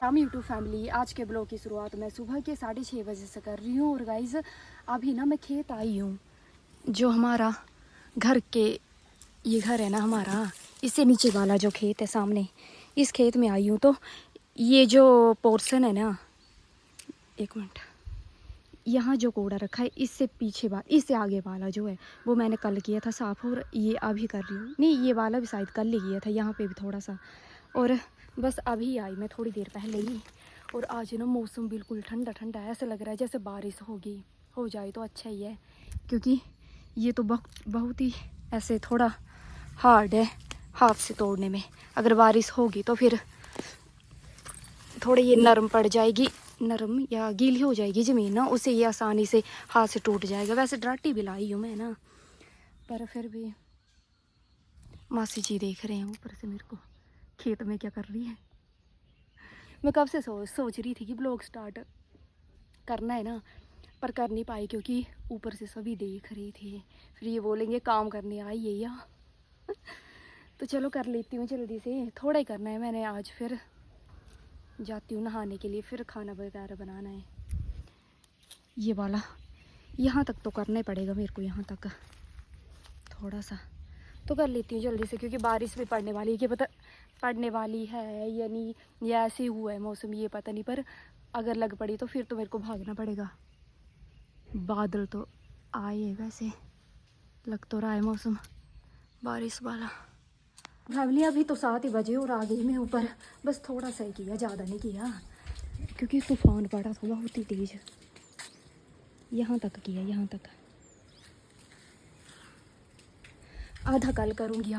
हम YouTube family आज के ब्लॉग की शुरुआत मैं सुबह के 6:30 बजे से कर रही हूँ। और गाइज़ अभी ना मैं खेत आई हूँ। जो हमारा घर के ये घर है ना हमारा, इससे नीचे वाला जो खेत है सामने, इस खेत में आई हूँ। तो ये जो पोर्शन है ना, एक मिनट, यहाँ जो कूड़ा रखा है इससे पीछे इससे आगे वाला जो है वो मैंने कल किया था साफ़, और ये अभी कर रही हूँ। नहीं, ये वाला भी शायद कल ही किया था, यहाँ पे भी थोड़ा सा। और बस अभी आई मैं थोड़ी देर पहले ही। और आज ना मौसम बिल्कुल ठंडा ठंडा है, ऐसा लग रहा है जैसे बारिश होगी। हो जाए तो अच्छा ही है, क्योंकि ये तो बहुत ही ऐसे थोड़ा हार्ड है हाथ से तोड़ने में। अगर बारिश होगी तो फिर थोड़ी ये नरम पड़ जाएगी, नरम या गीली हो जाएगी ज़मीन ना, उसे ये आसानी से हाथ से टूट जाएगा। वैसे डराटी भी लाई हूँ मैं ना, पर फिर भी मासी जी देख रहे हैं ऊपर से मेरे को खेत में क्या कर रही है। मैं कब से सोच रही थी कि ब्लॉग स्टार्ट करना है ना, पर कर नहीं पाई क्योंकि ऊपर से सभी देख रहे थे। फिर ये बोलेंगे काम करने आई है या तो चलो कर लेती हूँ जल्दी से, थोड़ा ही करना है मैंने आज। फिर जाती हूँ नहाने के लिए, फिर खाना वगैरह बनाना है। ये वाला यहाँ तक तो करना ही पड़ेगा मेरे को, यहाँ तक थोड़ा सा तो कर लेती हूँ जल्दी से, क्योंकि बारिश भी पड़ने वाली है। कि पता पड़ने वाली है या नहीं, या ऐसे ही हुआ है मौसम, ये पता नहीं। पर अगर लग पड़ी तो फिर तो मेरे को भागना पड़ेगा। बादल तो आए हैं, वैसे लग तो रहा है मौसम बारिश वाला। फैमिली अभी तो 7 ही बजे और आ गई मैं ऊपर। बस थोड़ा सा ही किया, ज़्यादा नहीं किया, क्योंकि तूफान पड़ा था बहुत ही तेज़। यहाँ तक किया, यहाँ तक। आधा कल करूँगी।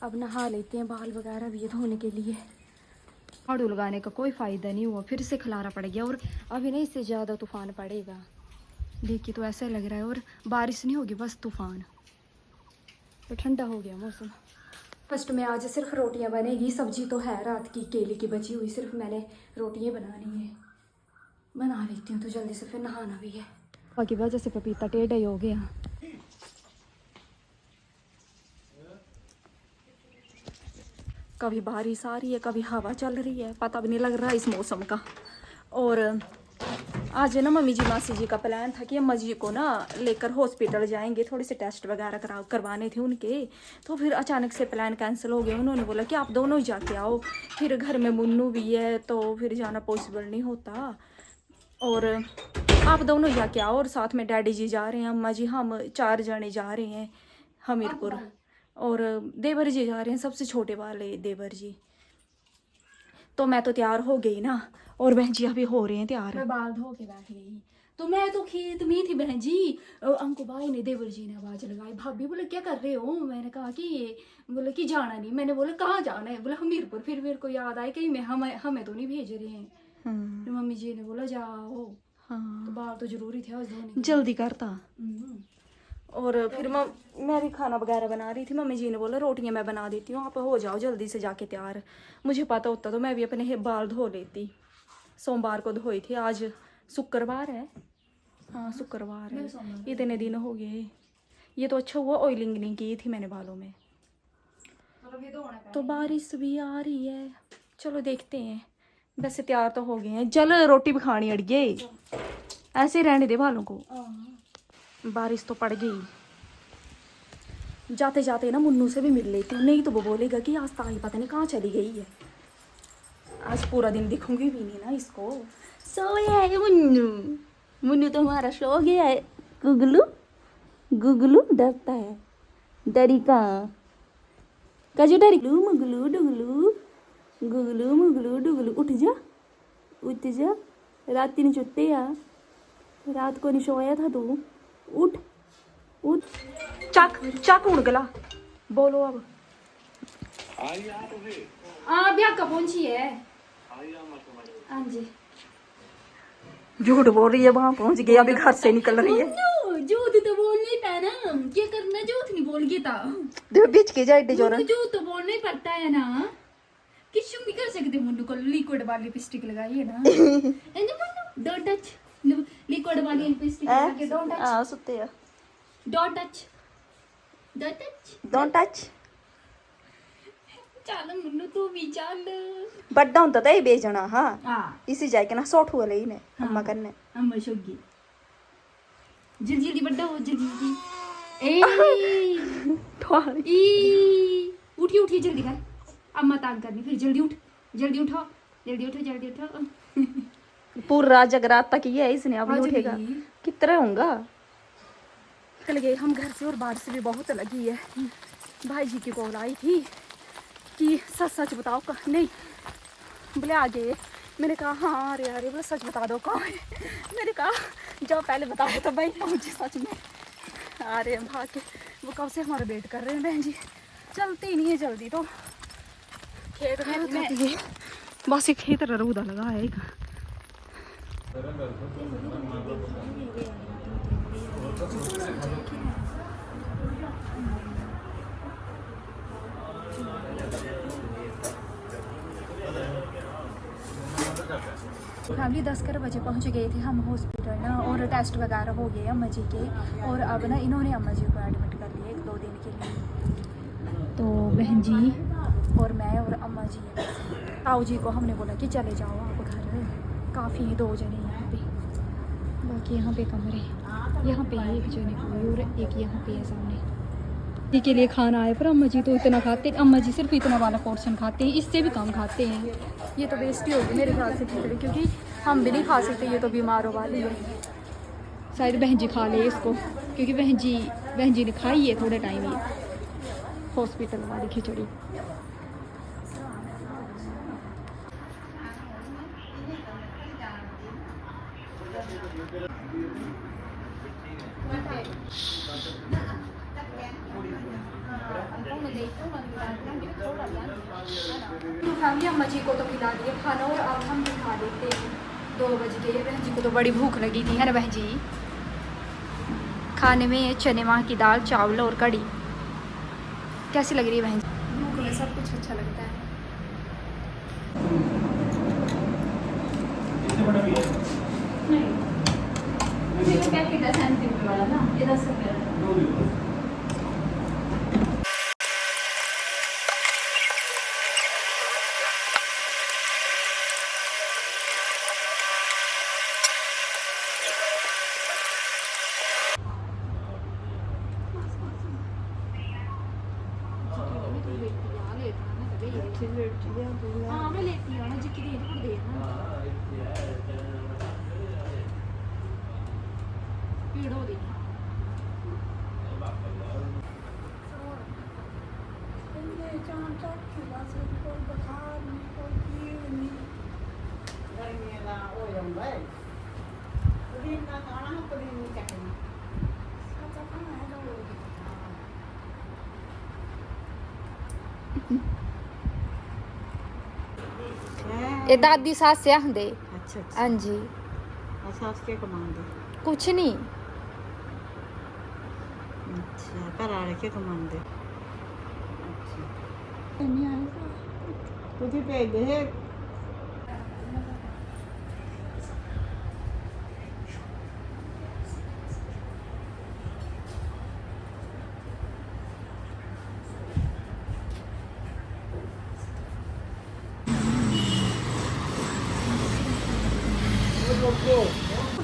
अब नहा लेते हैं, बाल वगैरह भी धोने के लिए। झाड़ू लगाने का कोई फ़ायदा नहीं हुआ, फिर से खलारा पड़ गया। और अभी नहीं, इससे ज़्यादा तूफान पड़ेगा देख के तो ऐसा लग रहा है। और बारिश नहीं होगी, बस तूफान। तो ठंडा हो गया मौसम। फर्स्ट में आज सिर्फ रोटियां बनेगी, सब्जी तो है रात की केले की बची हुई, सिर्फ मैंने रोटियां बनानी है। बना लेती हूँ तो जल्दी से, फिर नहाना भी है। बाकी वजह से पपीता टेढ़ा ही हो गया। कभी बारिश आ रही है, कभी हवा चल रही है, पता भी नहीं लग रहा इस मौसम का। और आज ना मम्मी जी मासी जी का प्लान था कि अम्मा जी को ना लेकर हॉस्पिटल जाएंगे, थोड़े से टेस्ट वगैरह करवाने थे उनके। तो फिर अचानक से प्लान कैंसिल हो गया। उन्होंने बोला कि आप दोनों ही जाके आओ, फिर घर में मुन्नू भी है तो फिर जाना पॉसिबल नहीं होता। और आप दोनों जाके आओ, और साथ में डैडी जी जा रहे हैं, अम्मा जी, हम 4 जने जा रहे हैं हमीरपुर। और देवर जी जा रहे हैं, सबसे छोटे वाले देवर जी। तो मैं तो तैयार हो गई ना, और बहन जी अभी हो रहे हैं तैयार। मैं बाल धो के बैठ गई, तो मैं तो खेत में थी बहन जी। अंकु भाई ने, देवर जी ने आवाज लगाई, भाभी बोले क्या कर रहे हो। मैंने कहा कि बोले कि जाना नहीं। मैंने बोला कहाँ जाना है, बोला हमीरपुर। फिर मेरे को याद आया कि मैं हमें तो नहीं भेज रहे हैं। तो मम्मी जी ने बोला जाओ। हाँ, तो बाल तो जरूरी थे आज धोने, जल्दी करता। और फिर मैं भी खाना वगैरह बना रही थी। मम्मी जी ने बोला रोटियां मैं बना देती हूँ, आप हो जाओ जल्दी से जाके तैयार। मुझे पता होता तो मैं भी अपने बाल धो लेती। सोमवार को धोई थी, आज शुक्रवार है। हाँ शुक्रवार है, इतने दिन हो गए। ये तो अच्छा हुआ ऑयलिंग नहीं की थी मैंने बालों में। तो बारिश भी आ रही है, चलो देखते हैं। वैसे तैयार तो हो गए हैं, चल रोटी भी खानी अड़िए, ऐसे रहने दे बालों को। बारिश तो पड़ गई, जाते जाते ना मुन्नू से भी मिल लेती हूँ, नहीं तो वो बोलेगा कि आज ताई पता नहीं कहाँ चली गई है। आज पूरा दिन दिखूंगी भी नहीं ना इसको। सोया है मुन्नू, मुन्नू तो हमारा सो गया है। गुगलू गुगलू डरता है, डरी कहाँ कजू डरी। मुगलू डुगलू, गुगलू मुगलू डुगलू, उठ जा उठ जा, रात नहीं चुते या, रात को नहीं सोया था तू, उठ उठ। चक चक उड़ गला, बोलो अब। हाँ ब्याह का पहुंची है। हाँ जी, झूठ बोल रही है, वहां पहुंच गई, अभी घर से निकल रही है। झूठ तो बोलना ही पैना, क्या करना, झूठ नहीं बोल गया बीच के जाए झूठ तो बोलना ही पड़ता है ना। किसी नहीं कर सकते। मुन्नू को लिक्विड वाली लिपस्टिक लगाई है ना। डोंट टच, लिक्विड वाली लिपस्टिक लगा के डोंट टच। हां सुते है, don't touch, don't touch, don't touch. चल मुन्नू तू भी चल बड्डा होता था ये बेचना हाँ हां इसी जाके ना 100 हुआ ले ने अम्मा करने अम्मा शोगी जल्दी जल्दी बड्डा हो जल्दी जल्दी ए ठोड़ी ई उठी उठी जल्दी कर अम्मा तंग करनी फिर जल्दी उठ जल्दी उठो जल्दी उठो जल्दी उठो पूरा जगरात तक ये है इसने अभी आज उठेगा भी। कितना होगा निकल गए हम घर से और बारिश भी बहुत लगी है भाई जी की कॉल आई थी कि सच सच बताओ नहीं बोले आ गए मैंने कहा हाँ अरे अरे बोले सच बता दो कहाँ है मैंने कहा जब पहले बताया तो भाई पहुँचे सच में आ रहे हैं भाग के वो कब से हमारा वेट कर रहे हैं बहन जी चलते ही नहीं है जल्दी तो खेत में बस एक खेत रूदा लगा है एक फैमिली 10 बजे पहुंच गए थे हम हॉस्पिटल ना और टेस्ट वगैरह हो गए अम्मा जी के और अब ना इन्होंने अम्मा जी को एडमिट कर लिया 1-2 दिन के लिए तो बहन जी और मैं और अम्मा जी ताऊ जी को हमने बोला कि चले जाओ आप घर काफ़ी 2 जने यहाँ पे बाकी यहाँ पे कमरे यहाँ पे एक जने कोई और एक यहाँ पे है सामने जी के लिए खाना आया पर अम्मा जी तो इतना खाते अम्मा जी सिर्फ इतना वाला पोर्शन खाते हैं इससे भी कम खाते हैं ये तो वेस्ट ही होगी मेरे ख्याल से खिचड़ी क्योंकि हम भी नहीं खा सकते ये तो बीमारों वाली है शायद बहन जी खा ले इसको क्योंकि बहन जी ने खाई है थोड़े टाइम ये हॉस्पिटल वाली खिचड़ी फैमिली अम्मा जी को तो खिला दिया खाना और अब हम भी खा लेते हैं 2 बज गए बहन जी को तो बड़ी भूख लगी थी है ना बहन जी खाने में चने माह की दाल चावल और कड़ी कैसी लग रही है बहन जी भूख में सब कुछ अच्छा लगता है नहीं पैकेट है 70 रुपये वाला ना ये 10 रुपये हाँ मैं लेती हूँ ना जी की देना भीड़ हो रही ये दादी सास से आंदे अच्छा हाँ जी सास के कमांडे कुछ नहीं अच्छा घर आने के कमांडे अच्छा तुझे भेज दे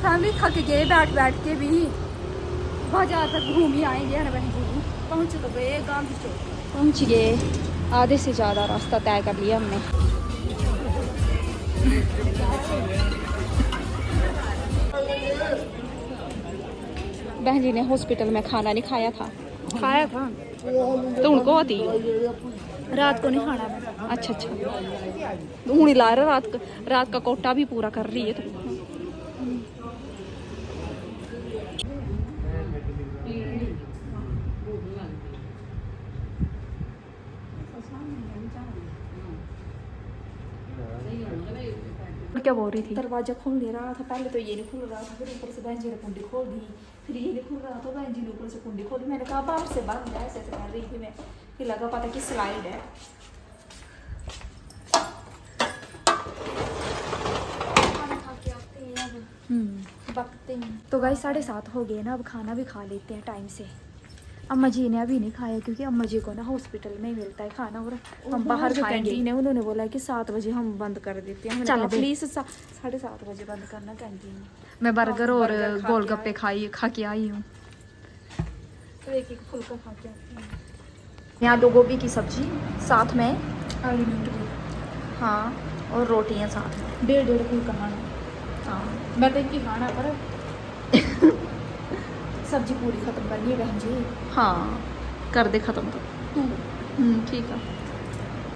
फैमिली थक गए बैठ के भी बाजार तक घूम ही आएंगे है ना बहन जी पहुँच तो गए गांधी चौक पहुँच गए आधे से ज़्यादा रास्ता तय कर लिया हमने बहन जी ने हॉस्पिटल में खाना नहीं खाया था तो उनको आती रात को नहीं खाना अच्छा हूँ ही ला रहा रात का कोटा भी पूरा कर रही है तो क्या बोल रही थी दरवाजा खोल दे रहा था पहले तो ये नहीं खुल रहा था फिर ऊपर से बहन जी ने कुंडी खोल दी फिर ये नहीं खुल रहा था बहन जी ने ऊपर से कुंडी खोल दी मैंने कहा बाहर से बंद है ऐसे कर रही थी मैं फिर लगा पता कि स्लाइड है खाना खा के आते हैं अब बकते हैं तो गाइस 7:30 हो गए ना अब खाना भी खा लेते हैं टाइम से अम्मा जी ने अभी नहीं खाया क्योंकि अम्मा जी को ना हॉस्पिटल में ही मिलता है खाना और हम बाहर जो खाएंगे। कैंटीन है उन्होंने बोला कि 7 बजे हम बंद कर देते हैं। चल बे। प्लीज 7:30 बजे बंद करना कैंटीन। मैं बर्गर हाँ, और बर्गर खा गोलगप्पे के खा के आई हूँ। तो एक फुल्का खा के आते हैं। यहाँ 2 गोभी की सब्जी साथ में, आलू नींबू हाँ, और रोटियाँ साथ में। 1.5 फुल्का खाना। हाँ मैं तो एक ही खाना पर सब्जी पूरी खत्म करनी है बहन जी। हाँ, कर दे ख़त्म तो। तू ठीक है।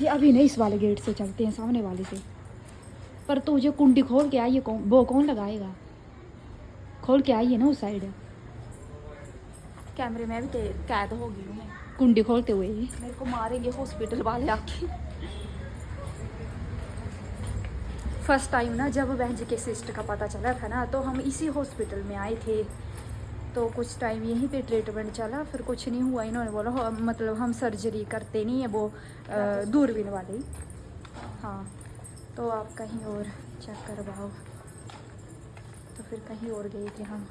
ये अभी नहीं इस वाले गेट से चलते हैं, सामने वाले से। पर तू जो कुंडी खोल के आई है वो कौन लगाएगा? खोल के आई है ना उस साइड। कैमरे में भी कैद हो गई हूँ मैं। कुंडी खोलते हुए ही मेरे को मारेंगे हॉस्पिटल वाले आके। फर्स्ट टाइम ना जब बहन जी के सिस्टर का पता चला था ना तो हम इसी हॉस्पिटल में आए थे, तो कुछ टाइम यहीं पे ट्रीटमेंट चला, फिर कुछ नहीं हुआ। इन्होंने बोला मतलब हम सर्जरी करते नहीं है, वो दूरबीन वाली। हाँ, तो आप कहीं और चेक करवाओ। तो फिर कहीं और गए थे हम।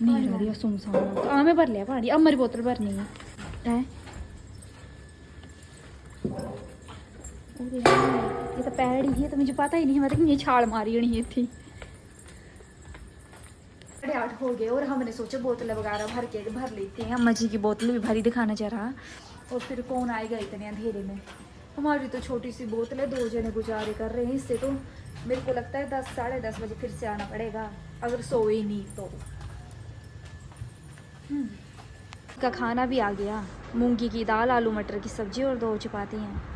नहीं रह रही सुनसान। हाँ मैं भर लिया पानी, अब मेरी बोतल भरनी है। अरे यार, ये तो पैड ही है, तो मुझे पता ही नहीं, मतलब ये छाल मारी नहीं थी। 8:30 हो गए और हमने सोचा बोतलें वगैरह भर लेते हैं। अम्मा जी की बोतल भी भरी दिखाना चाह रहा, और फिर कौन आएगा इतने अंधेरे में। हमारी तो छोटी सी बोतल है, 2 जने गुजारे कर रहे हैं इससे। तो मेरे को लगता है 10 साढ़े 10 बजे फिर से आना पड़ेगा, अगर सोए नहीं तो। का खाना भी आ गया, मूंगी की दाल, आलू मटर की सब्जी और 2 चपाती हैं।